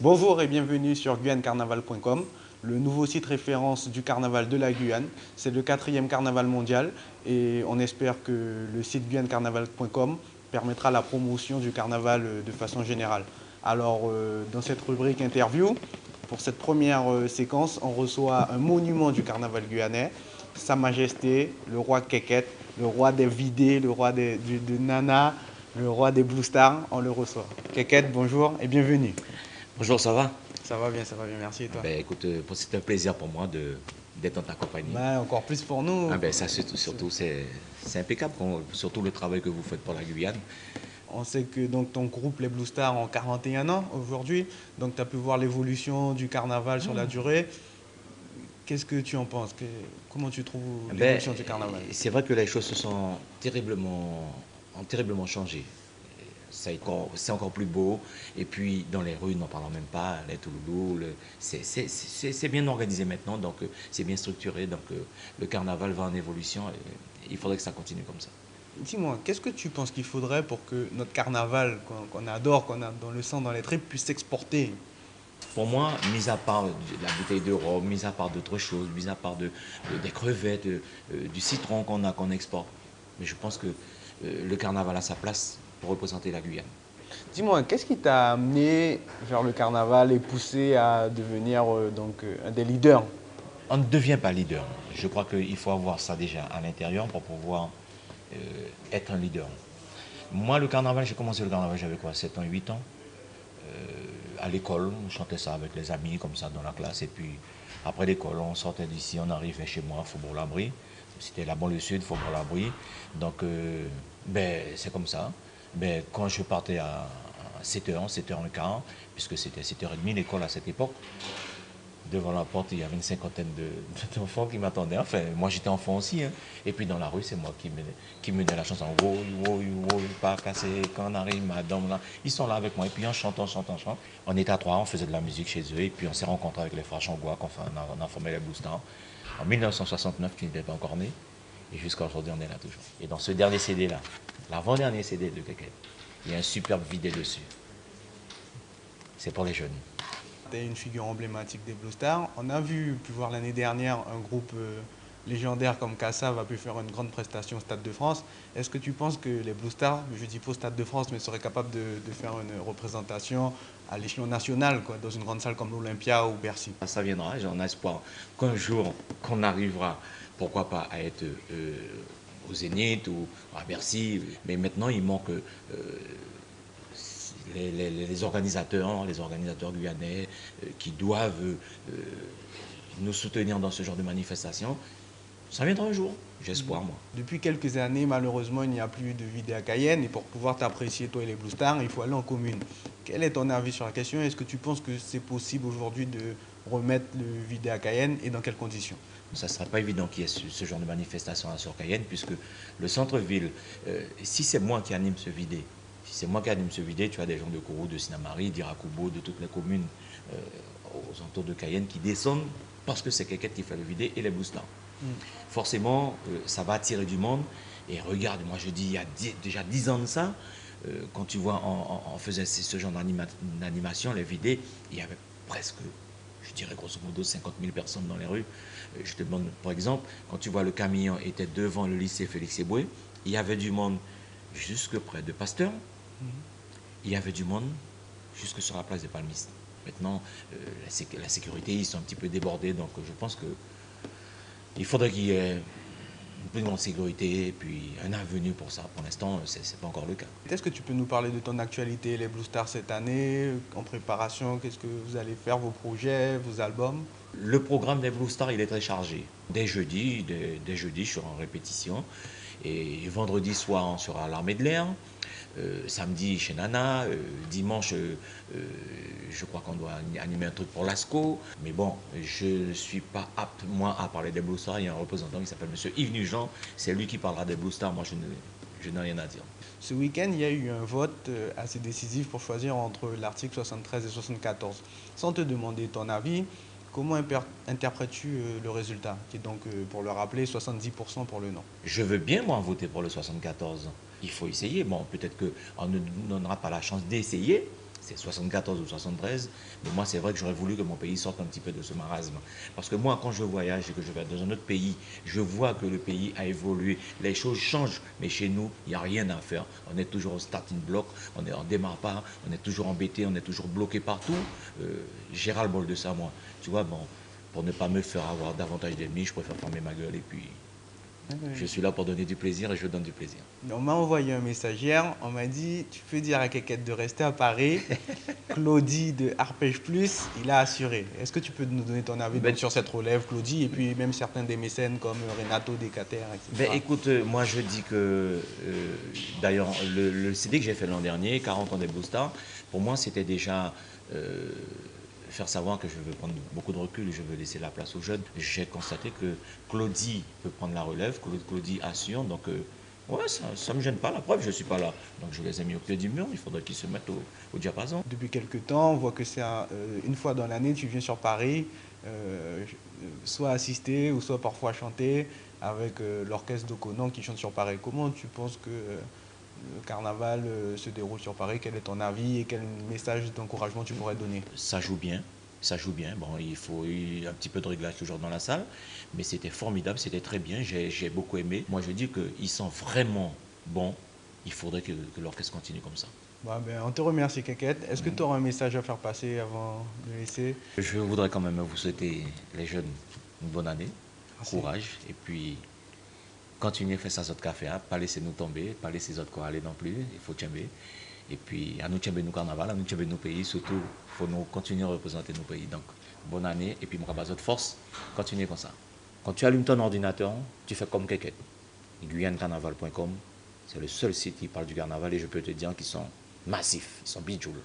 Bonjour et bienvenue sur guyanecarnaval.com, le nouveau site référence du carnaval de la Guyane. C'est le 4e carnaval mondial et on espère que le site guyanecarnaval.com permettra la promotion du carnaval de façon générale. Alors, dans cette rubrique interview, pour cette première séquence, on reçoit un monument du carnaval guyanais, Sa Majesté, le roi Keket, le roi des vidés, le roi de Nana, le roi des Blue Stars. On le reçoit. Keket, bonjour et bienvenue. Bonjour, ça va? Ça va bien, merci et toi? Ben, écoute, c'est un plaisir pour moi d'être en ta compagnie. Ben, encore plus pour nous. Ah, ben, ça, surtout, c'est impeccable, surtout le travail que vous faites pour la Guyane. On sait que donc, ton groupe, les Blue Stars, ont 41 ans aujourd'hui. Donc tu as pu voir l'évolution du carnaval sur la durée. Qu'est-ce que tu en penses? Comment tu trouves Ben, l'évolution du carnaval? c'est vrai que les choses ont terriblement changé. C'est encore plus beau. Et puis, dans les rues, n'en parlons même pas, les Touloulous, c'est bien organisé maintenant, donc c'est bien structuré. Donc, le carnaval va en évolution et il faudrait que ça continue comme ça. Dis-moi, qu'est-ce que tu penses qu'il faudrait pour que notre carnaval, qu'on adore, qu'on a dans le sang, dans les tripes, puisse s'exporter? Pour moi, mis à part la bouteille de rhum, mis à part d'autres choses, mis à part des crevettes, du citron qu'on exporte, mais je pense que le carnaval a sa place pour représenter la Guyane. Dis-moi, qu'est-ce qui t'a amené vers le carnaval et poussé à devenir un des leaders? On ne devient pas leader. Je crois qu'il faut avoir ça déjà à l'intérieur pour pouvoir être un leader. Moi, le carnaval, j'ai commencé le carnaval, j'avais quoi, 7 ans, 8 ans. À l'école, on chantait ça avec les amis, comme ça, dans la classe. Et puis, après l'école, on sortait d'ici, on arrivait chez moi, Faubourg-Labry. C'était la banlieue sud, Faubourg-Labry. Donc, ben, c'est comme ça. Ben, quand je partais à 7h, 7h15, puisque c'était 7h30 l'école à cette époque, devant la porte, il y avait une cinquantaine d'enfants qui m'attendaient. Enfin, moi j'étais enfant aussi. Hein. Et puis dans la rue, c'est moi qui menais la chanson. Woy, woy, woy, pas cassé, quand on arrive, madame, là. Ils sont là avec moi. Et puis on chante, on chante, on chante. On était à trois, on faisait de la musique chez eux. Et puis on s'est rencontrés avec les frères Changois, on a formé les Boosters. En 1969, qui n'était pas encore né. Et jusqu'à aujourd'hui, on est là toujours. Et dans ce dernier CD-là, l'avant-dernier CD de Keket, il y a un superbe vidé dessus. C'est pour les jeunes. Tu es une figure emblématique des Blue Stars. On a pu voir l'année dernière un groupe légendaire comme Kassav a pu faire une grande prestation au Stade de France. Est-ce que tu penses que les Blue Stars, je dis pas au Stade de France, mais seraient capables de faire une représentation à l'échelon national, quoi, dans une grande salle comme l'Olympia ou Bercy? Ça viendra, j'en ai espoir qu'un jour, qu'on arrivera, pourquoi pas, à être au Zénith ou à Bercy. Mais maintenant, il manque les organisateurs guyanais qui doivent nous soutenir dans ce genre de manifestation. Ça viendra un jour, j'espère moi. Depuis quelques années, malheureusement, il n'y a plus de vidéo à Cayenne et pour pouvoir t'apprécier, toi et les Blue Stars, il faut aller en commune. Quel est ton avis sur la question? Est-ce que tu penses que c'est possible aujourd'hui de remettre le vidéo à Cayenne et dans quelles conditions? Ça ne sera pas évident qu'il y ait ce genre de manifestation sur Cayenne, puisque le centre-ville, si c'est moi qui anime ce vidé, si c'est moi qui anime ce vidé, tu as des gens de Kourou, de Sinamari, d'Irakubo, de toutes les communes aux entours de Cayenne qui descendent parce que c'est quelqu'un qui fait le vidé et les boosters. Forcément, ça va attirer du monde. Et regarde, moi je dis, il y a déjà 10 ans de ça, quand tu vois, on faisait ce genre d'animation, les vidés, il y avait presque, je dirais grosso modo, 50 000 personnes dans les rues. Je te demande, par exemple, quand tu vois le camion était devant le lycée Félix Eboué, il y avait du monde jusque près de Pasteur, il y avait du monde jusque sur la place des Palmistes. Maintenant, la sécurité, ils sont un petit peu débordés, donc je pense que il faudrait qu'il y ait une plus grande sécurité et puis un avenir pour ça. Pour l'instant, ce n'est pas encore le cas. Est-ce que tu peux nous parler de ton actualité, les Blue Stars cette année, en préparation? Qu'est-ce que vous allez faire, vos projets, vos albums? Le programme des Blue Stars, il est très chargé. Dès jeudi, je serai en répétition. Et vendredi soir, on sera à l'Armée de l'air. Samedi chez Nana. Dimanche, je crois qu'on doit animer un truc pour l'ASCO. Mais bon, je ne suis pas apte, moi, à parler des Blue Stars. Il y a un représentant qui s'appelle M. Yves Nugent. C'est lui qui parlera des Blue Stars. Moi, je n'ai rien à dire. Ce week-end, il y a eu un vote assez décisif pour choisir entre l'article 73 et 74. Sans te demander ton avis, comment interprètes-tu le résultat, qui est donc, pour le rappeler, 70% pour le non? Je veux bien, moi, voter pour le 74. Il faut essayer. Bon, peut-être qu'on ne donnera pas la chance d'essayer. c'est 74 ou 73. Mais moi, c'est vrai que j'aurais voulu que mon pays sorte un petit peu de ce marasme. Parce que moi, quand je voyage et que je vais dans un autre pays, je vois que le pays a évolué. Les choses changent. Mais chez nous, il n'y a rien à faire. On est toujours au starting block. On ne démarre pas. On est toujours embêté. On est toujours bloqué partout. J'ai ras-le-bol de ça, moi. Tu vois, bon, pour ne pas me faire avoir davantage d'ennemis, je préfère fermer ma gueule et puis je suis là pour donner du plaisir et je donne du plaisir. On m'a envoyé un message hier, on m'a dit tu peux dire à Keket de rester à Paris. Claudie de Arpège Plus, il a assuré. Est-ce que tu peux nous donner ton avis Ben, donc, sur cette relève, Claudie, et puis même certains des mécènes comme Renato Decater, etc. Ben, écoute, moi je dis que, d'ailleurs, le CD que j'ai fait l'an dernier, 40 ans des Blue Stars, pour moi c'était déjà faire savoir que je veux prendre beaucoup de recul et je veux laisser la place aux jeunes. J'ai constaté que Claudie peut prendre la relève, Claudie assure, donc ouais, ça ne me gêne pas. La preuve, je ne suis pas là. Donc je les ai mis au pied du mur, il faudrait qu'ils se mettent au diapason. Depuis quelques temps, on voit que c'est une fois dans l'année, tu viens sur Paris, soit assister ou soit parfois chanter avec l'orchestre de Conan qui chante sur Paris. Comment tu penses que le carnaval se déroule sur Paris? Quel est ton avis et quel message d'encouragement tu pourrais donner? Ça joue bien. Ça joue bien. Bon, il faut un petit peu de réglage toujours dans la salle, mais c'était formidable, c'était très bien. J'ai beaucoup aimé. Moi, je dis qu'ils sont vraiment bons. Il faudrait que l'orchestre continue comme ça. Bon, ben, on te remercie, Keket. Est-ce que tu auras un message à faire passer avant de laisser? Je voudrais quand même vous souhaiter, les jeunes, une bonne année, Merci. courage, et puis continuez à faire ça autres café, hein, pas laisser nous tomber, pas laisser les autres corps aller non plus, il faut tchember. Et puis, à nous tchember nous carnaval, à nous tchember nos pays, surtout, il faut nous continuer à représenter nos pays. Donc, bonne année, et puis, mon cabas de force, continuez comme ça. Quand tu allumes ton ordinateur, tu fais comme Keket. GuyaneCarnaval.com, c'est le seul site qui parle du carnaval, et je peux te dire qu'ils sont massifs, ils sont bidjoules.